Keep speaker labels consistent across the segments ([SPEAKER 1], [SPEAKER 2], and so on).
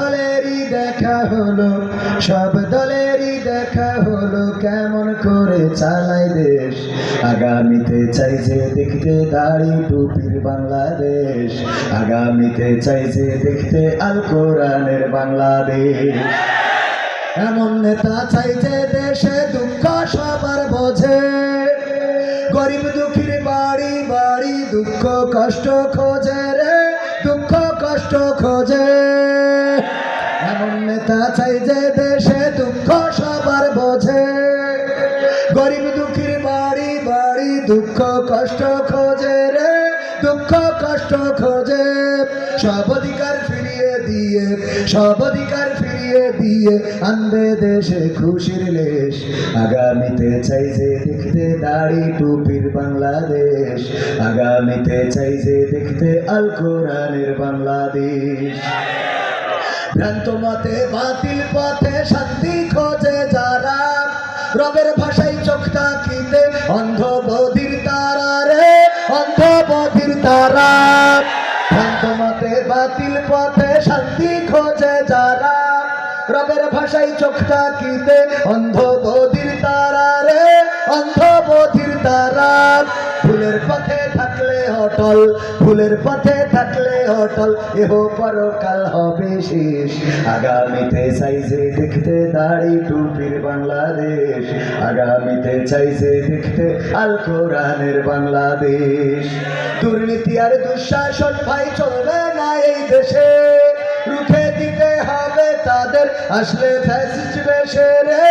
[SPEAKER 1] দলেরই দেখা হলো, সব দলেরই দেখা হলো, কেমন করে চালায় দেশ। আগামীতে চাইছে দেখতে দাড়ি টুপির বাংলাদেশ, আগামীতে চাইছে দেখতে আল কোরআনের বাংলাদেশ। এমন নেতা চাইছে দেশে দুঃখ সবার বোঝে, গরিব দুঃখীর বাড়ি বাড়ি দুঃখ কষ্ট খোঁজে রে, দুঃখ কষ্ট খোঁজে। এমন নেতা চাইছে দেশে দুঃখ সবার বোঝে, গরিব দুঃখীর বাড়ি বাড়ি দুঃখ কষ্ট খোঁজে রে, দুঃখ কষ্ট খোঁজে। সব অধিকার ফিরিয়ে দিয়ে, সব অধিকার ফিরিয়ে দিয়ে আনবে দেশে খুশির লেশ। আগামীতে চাইছে দেখতে দাড়ি টুপির বাংলাদেশ, আগামীতে চাইছে দেখতে আল কোরআনের বাংলাদেশ। ভ্রান্ত মতে বাতিল পথে শান্তি খোঁজে যারা, রবের ভাষায় চোখ তাকিতে অন্ধ বধির তারা রে, অন্ধ বধির তারা। ভ্রান্ত মতে বাতিল পথে শান্তি খোঁজে যারা, রবের ভাষায় চোখ তাকিতে অন্ধ বধির তারা রে, অন্ধ বধির তারা। ফুলের পথে থাকলে অটল, ফুলের পথে থাকলে অটল, এহ পরকাল হবে শেষ। আগামীতে চাইছে দেখতে দাড়ি টুপির বাংলাদেশ, আগামীতে চাইছে দেখতে আল কোরআনের বাংলাদেশ। দুর্নীতি আর দুঃশাসন ভাই চলবে না এই দেশে, রুখে দিতে হবে তাদের আসলে ফ্যাসিস্ট বেশে রে,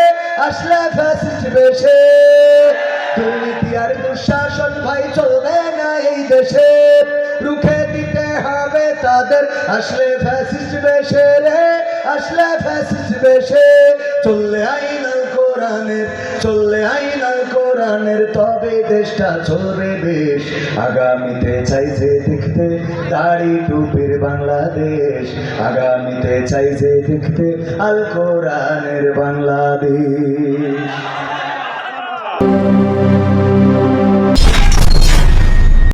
[SPEAKER 1] আসলে ফ্যাসিস্ট বেশে। দুর্নীতি আর দুঃশাসন ভাই চলবে না এই দেশে, রুখে দিতে হবে তাদের আসলে ফ্যাসিস্ট বেশে রে, আসলে ফ্যাসিস্ট বেশে। চললে আইন আল কোরআনের, চললে আইন আল কোরআনের, তবে দেশটা চলবে বেশ। আগামীতে চাইছে দেখতে দাড়ি টুপির বাংলাদেশ, আগামীতে চাইছে দেখতে আল কোরআনের বাংলাদেশ।